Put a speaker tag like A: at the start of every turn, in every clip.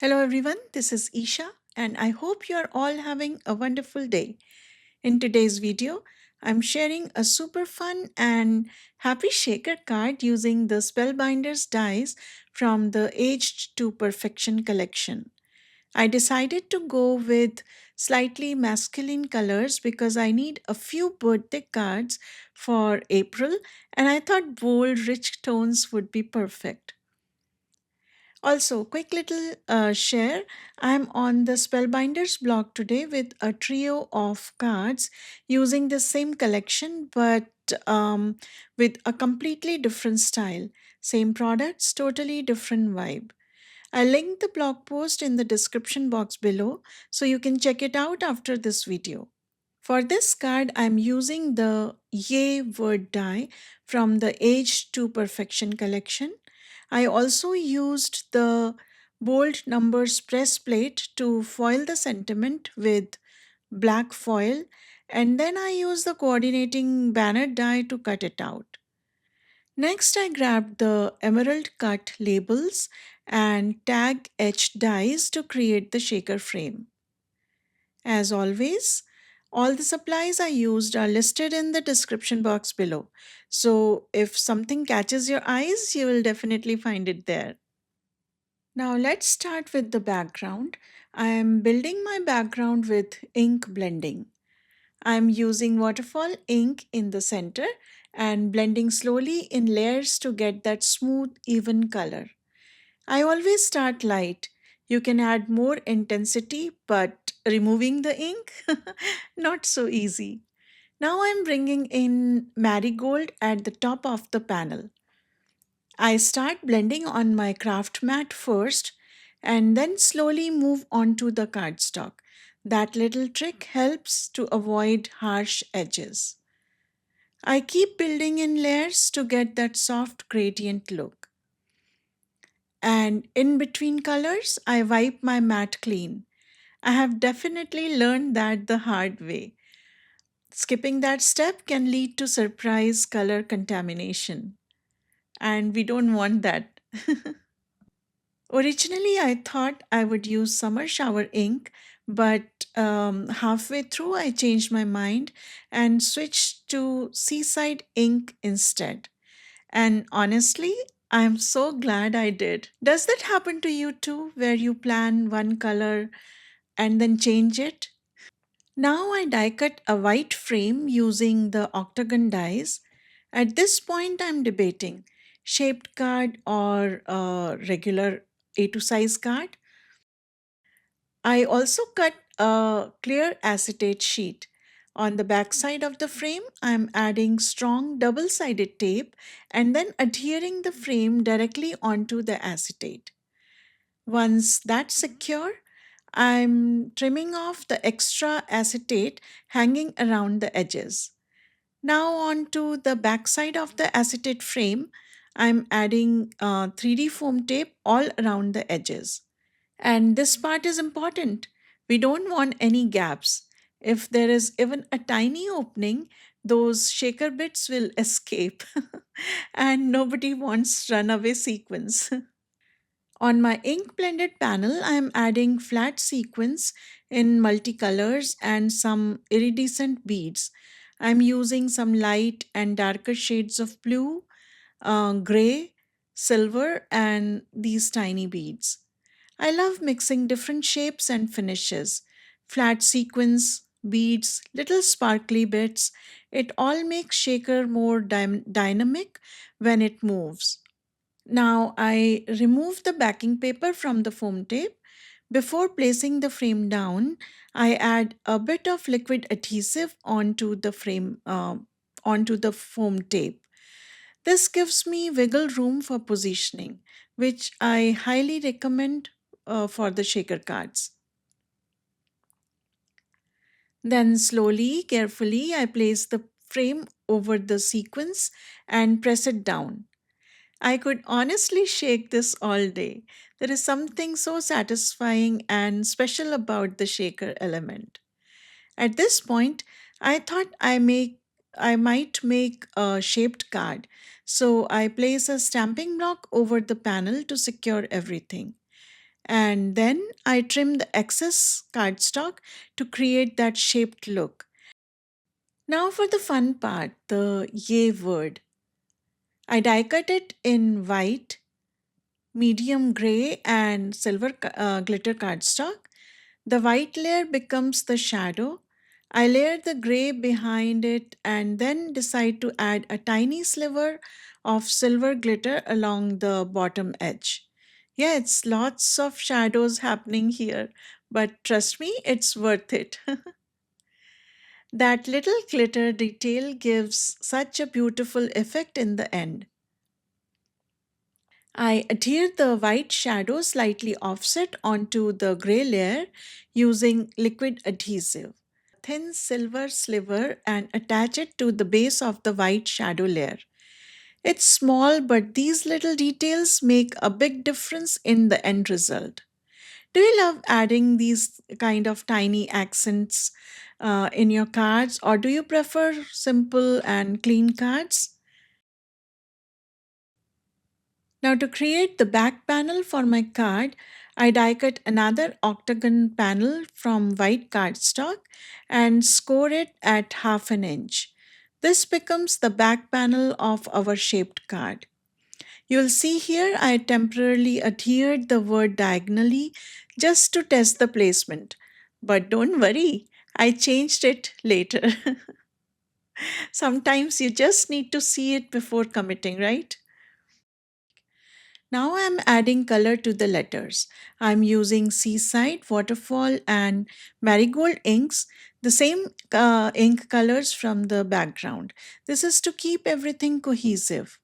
A: Hello, everyone. This is Isha, and I hope you are all having a wonderful day. In today's video, I'm sharing a super fun and happy shaker card using the Spellbinders dies from the Aged to Perfection collection. I decided to go with slightly masculine colors because I need a few birthday cards for April, and I thought bold, rich tones would be perfect. Also, quick little share. I'm on the Spellbinders blog today with a trio of cards using the same collection but with a completely different style. Same products, totally different vibe. I'll link the blog post in the description box below so you can check it out after this video. For this card, I'm using the Yay word die from the Age to Perfection collection. I also used the bold numbers press plate to foil the sentiment with black foil, and then I used the coordinating banner die to cut it out. Next, I grabbed the emerald cut labels and tag etched dies to create the shaker frame. As always, all the supplies I used are listed in the description box below. So if something catches your eyes, you will definitely find it there. Now let's start with the background. I am building my background with ink blending. I am using waterfall ink in the center and blending slowly in layers to get that smooth, even color. I always start light. You can add more intensity, but removing the ink, not so easy. Now I'm bringing in marigold at the top of the panel. I start blending on my craft mat first and then slowly move on to the cardstock. That little trick helps to avoid harsh edges. I keep building in layers to get that soft gradient look. And in between colors, I wipe my mat clean. I have definitely learned that the hard way. Skipping that step can lead to surprise color contamination, and we don't want that. Originally, I thought I would use summer shower ink, but halfway through, I changed my mind and switched to seaside ink instead. And honestly, I'm so glad I did. Does that happen to you too, where you plan one color and then change it? Now I die cut a white frame using the octagon dies. At this point, I'm debating shaped card or a regular A2 size card. I also cut a clear acetate sheet. On the back side of the frame, I'm adding strong double sided tape and then adhering the frame directly onto the acetate. Once that's secure, I'm trimming off the extra acetate hanging around the edges. Now, onto the backside of the acetate frame, I'm adding 3D foam tape all around the edges. And this part is important. We don't want any gaps. If there is even a tiny opening, those shaker bits will escape. And nobody wants runaway sequins. On my ink blended panel, I am adding flat sequins in multicolors and some iridescent beads. I'm using some light and darker shades of blue, gray, silver, and these tiny beads. I love mixing different shapes and finishes. Flat sequins, beads, little sparkly bits. It all makes shaker more dynamic when it moves. Now I remove the backing paper from the foam tape. Before placing the frame down, I add a bit of liquid adhesive onto the foam tape. This gives me wiggle room for positioning, which I highly recommend for the shaker cards. Then slowly, carefully, I place the frame over the sequence and press it down. I could honestly shake this all day. There is something so satisfying and special about the shaker element. At this point, I thought I might make a shaped card. So I place a stamping block over the panel to secure everything. And then I trim the excess cardstock to create that shaped look. Now for the fun part, the yay word. I die cut it in white, medium gray, and silver glitter cardstock. The white layer becomes the shadow. I layer the gray behind it and then decide to add a tiny sliver of silver glitter along the bottom edge. Yeah, it's lots of shadows happening here, but trust me, it's worth it. That little glitter detail gives such a beautiful effect in the end. I adhere the white shadow slightly offset onto the gray layer using liquid adhesive. Thin silver sliver and attach it to the base of the white shadow layer. It's small, but these little details make a big difference in the end result. Do you love adding these kind of tiny accents in your cards, or do you prefer simple and clean cards? Now, to create the back panel for my card, I die cut another octagon panel from white cardstock and score it at half an inch. This becomes the back panel of our shaped card. You'll see here I temporarily adhered the word diagonally just to test the placement. But don't worry, I changed it later. Sometimes you just need to see it before committing, right? Now I'm adding color to the letters. I'm using Seaside, Waterfall, and Marigold inks, the same ink colors from the background. This is to keep everything cohesive.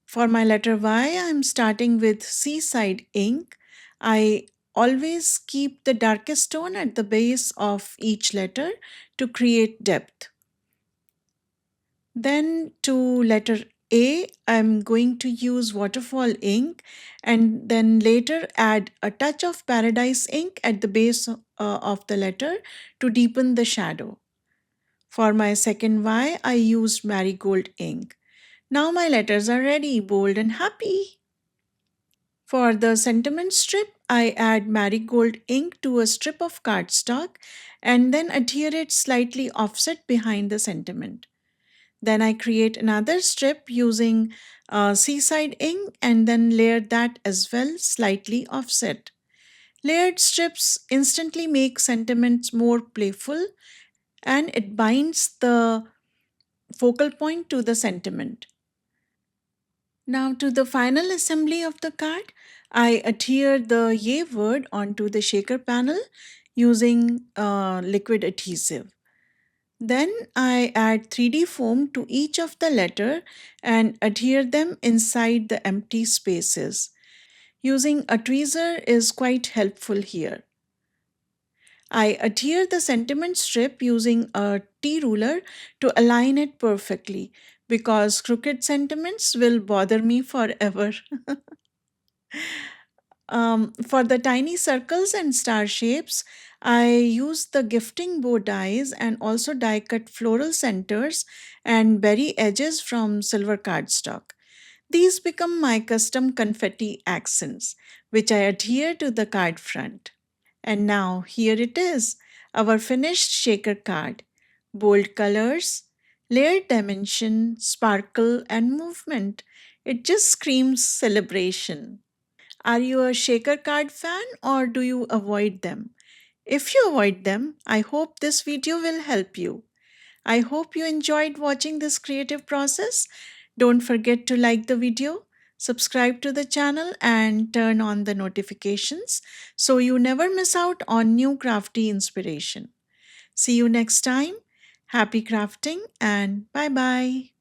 A: For my letter Y, I'm starting with Seaside ink. I always keep the darkest tone at the base of each letter to create depth. Then to letter A, I'm going to use waterfall ink and then later add a touch of paradise ink at the base of the letter to deepen the shadow. For my second Y, I used marigold ink. Now my letters are ready, bold and happy. For the sentiment strip, I add marigold ink to a strip of cardstock and then adhere it slightly offset behind the sentiment. Then I create another strip using seaside ink and then layer that as well, slightly offset. Layered strips instantly make sentiments more playful and it binds the focal point to the sentiment. Now, to the final assembly of the card, I adhere the Yay word onto the shaker panel using liquid adhesive. Then I add 3D foam to each of the letter and adhere them inside the empty spaces. Using a tweezer is quite helpful here. I adhere the sentiment strip using a T ruler to align it perfectly because crooked sentiments will bother me forever. For the tiny circles and star shapes, I use the gifting bow dies and also die cut floral centers and berry edges from silver cardstock. These become my custom confetti accents, which I adhere to the card front. And now here it is, our finished shaker card. Bold colors, layered dimension, sparkle, and movement. It just screams celebration. Are you a shaker card fan or do you avoid them? If you avoid them, I hope this video will help you. I hope you enjoyed watching this creative process. Don't forget to like the video, subscribe to the channel, and turn on the notifications so you never miss out on new crafty inspiration. See you next time. Happy crafting and bye bye.